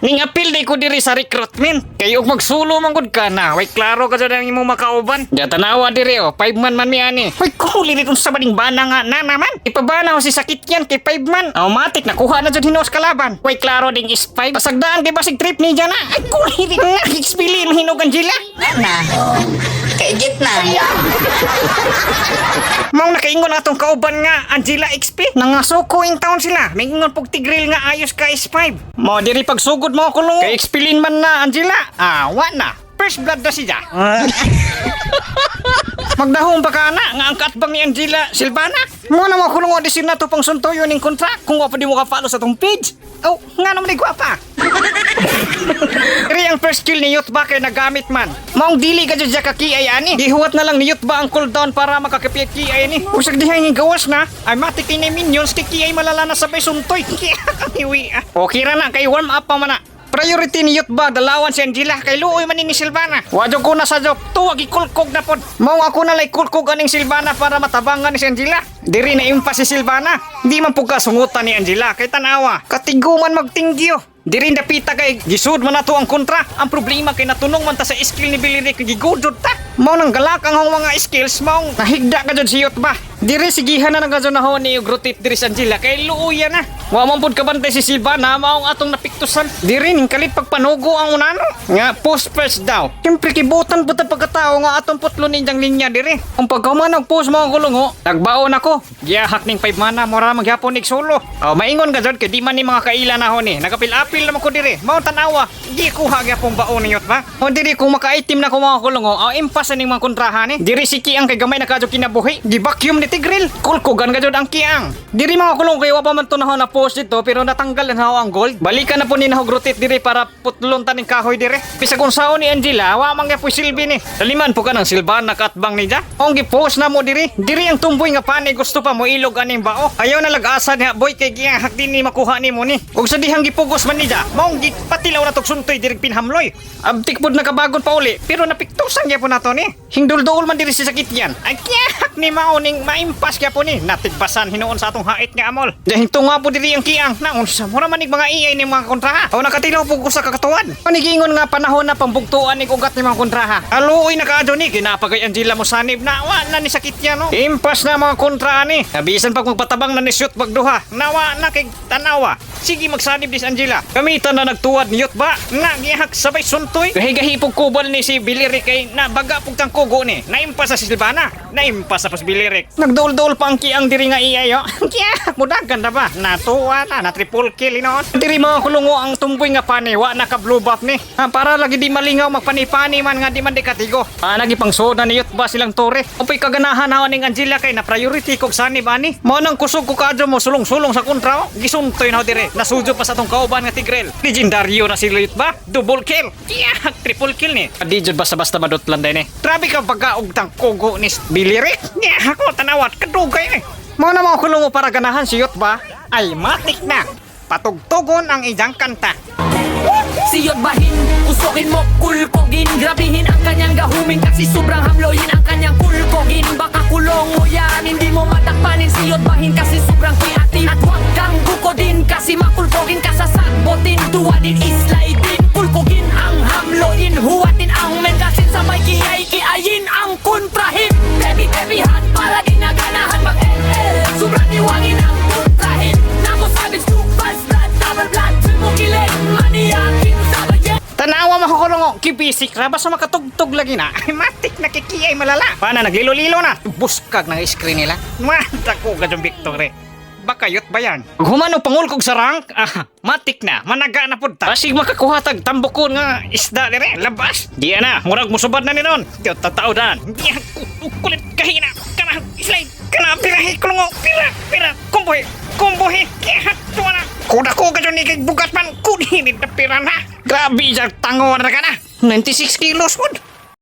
Ning apil day ko diri sa recruitment. Kayo magsulo man gud ka na. Way klaro ka jud ang imong makauban. Ya tanawa diri 5 man man mi ani. Hoy kuli dito sa baning bana nga na naman. Ipabana ko si sakit yan kay 5 man. Automatic nakuha na jud hinos kalaban. Way klaro ding is 5. Pasagdaan kay basig trip ni jana. Ay kuli dito nga expili mahinog ang jila. Na. Kaigit na. Mao nakaingon atong kauban nga Angela XP. Nangasuko in town sila. May ingon pug tigril nga ayos ka is 5. Mo diri pagsugod mo kulong. Kay expilin man na Angela. Wa na. First blood na siya. Magdahong pa ka na nga ang katbang ni Angela Silvana. Mo na mo kulong audition na to pang suntoyo ning kontra kung wa pa di mo ka-follow sa tong page. Oh, nga naman di gwapa. Kaya ang first kill ni Youth ba kay nagamit man. Maong dili ka dyan ka kiay ani. Gihuwat na lang ni Youth ba ang cooldown para makakapit kiay ni. Usag dihay ng gawas na. Ay matik ni minions kay kiay malala na sabay suntoy. Kaya kamiwi ah. Okay ra na kay warm up pa man na. Priority ni Youth ba dalawan si Angela kay luoy man ni Silvana. Wadyo ko na sa job. Tuwag ikulkog na pod. Mao ako na lay kulkog aning Silvana para matabangan ni si Angela. Diri na impa si Silvana. Di man pug kasungutan ni Angela kay tanawa. Katiguman magtinggyo. Diri dapita kay gisud man nato ang kontra. Ang problema kay natunong man ta sa skill ni Billy Rick gigudod ta. Mao nang galak ang mga skills maong nahigda ka jud si Youth ba. Diri sigihan na nang nahon ni Grotit diri sa Angela kay luuya na. Wa man pud kabantay si Silvana maong atong napiktusan. Diri ning kalit pagpanugo ang unano. Nga post first daw. Siyempre kibutan pud ta pagkatao nga atong putlo ninjang linya diri. Ang pagkaman og post mga kulungo, nagbaon ako. Giyahak ning 5 mana mora magyapon ig solo. Maingon ka jud kay di man ni mga kaila nahon ni. Nagapil-apil naman ko diri. Mao tanawa, di kuha gyapon baon ni Youth ba. O diri kung maka-item na ko mga kulungo, impas ning mga kontrahan ni. Diri si Kiang kay gamay na kadyo kinabuhi. Gi-vacuum ni Tigril. Kulkugan ka jud ang Kiang. Diri mga kulungo kay wa pa man tunahon na post dito pero natanggal na ang gold. Balikan na po ni nahog rotate diri para putlon taning kahoy diri. Bisag unsaon ni Angela, wa man gyapon silbi ni. Daliman po ka ng Silvana katbang ni ja. Ong gi-post na mo diri. Diri ang tumboy nga pani gusto pa mo ilog aning bao. Ayaw na lag-asa niya boy kay gihak din ni makuha ni mo ni. Ug sa dihang gipugos man ni ja, maong gipatilaw na tog suntoy diri pinhamloy. Abtik pud nakabagon pa uli pero napiktusan gyapon nato ni. Hingdul-dul man diri si sakit yan. Ay kiyak ni mao ning maimpas gyapon ni. Natigpasan hinuon sa atong hait nga amol. Dahing tunga po diri ang Kiang na unsa mo raman ning mga iay ni mga kontraha. O nakatilaw pug ko sa kakatuan. Panigingon nga panahon na pambugtuan ni ugat ni mga kontraha. Aluoy nakaadyo ni kinapagay Angela mo sanib na wa na ni sakit yan no. Impas na mga kontraha ni. Nabisan pag magpatabang na ni shoot pagduha. Nawa na kay tanawa. Sige magsanib dis Angela. Kamitan na nagtuwad ni Youth ba. Na gihak sabay suntoy. Gahi-gahi pug kubal ni si Billy Rick kay na baga pug tang kugo ni. Naimpas sa si Silvana. Naimpas sa pas Billy Rick. Nagdul-dul pa ang Kiang diri nga iyay yo. Kiyak mudagan na ba. Natuwa na triple kill inoon. Diri mga kulungo ang tumboy nga pani wa naka blue buff ni. Para lagi di malingaw magpani-pani man nga di man di katigo. Nagi pang soda ni Youth ba silang tore. Upay kaganahan hawan ning Angela kay na priority kog sanib ani. Mao nang kusog ko kadyo mo sulong-sulong sa kontra. Gisuntoy na dire. Nasujo pa sa tong kauban nga Tigrel. Legendaryo na si Youth ba? Double kill. Kiyak triple kill ni. Di jud basta-basta madutlan day ni. Grabe ka pagkaog tang kugo ni Billy Rick. Kiyak ako tanawat kadugay ni. Mao na mga kulungo para ganahan si Youth ba? Ay matik na. Patugtugon ang ijang kanta. Siyot bahin, usokin mo, kulkogin. Grabihin ang kanyang gahumin kasi sobrang hamloyin ang kanyang kulkogin. Baka kulong mo yan, hindi mo matakpanin. Siyot bahin kasi sobrang kreative. At huwag kang bukodin kasi makulkogin ka sa sagbotin. Tuwadin, islidin, kulkogin ang hamloyin. Huwatin ang mengasin sabay kiyayin ang kontrahin. Baby, hot, palagi na ganahan mag-LL. Sobrang iwangin ang kontrahin. Nako sabits, tupas, blood, double blood. Sumukilin, maniakin, sabayan. Tanawa makukulong kibisik ra basta makatugtog lagi na. Ay matik na kikiyay malala. Pana naglilo-lilo na. Buskag ng screen nila. Matako ka dyan victory. Baka Youth ba yan? Humano pangulkog sa rank, matik na, managa na punta. Basig makakuhatag tambukon nga isda dire, labas. Di na, murag musubad na ni ron. Diyo tatao dan. Di kulit kahina. Kana slide, kana pirahi kulungo, pira, kumboy, kihat tuwa na. Kuda ko ka dyan ikig bugat man, kunhinid na pira na. Grabe dyan tango na ka na. 96 kilos pod.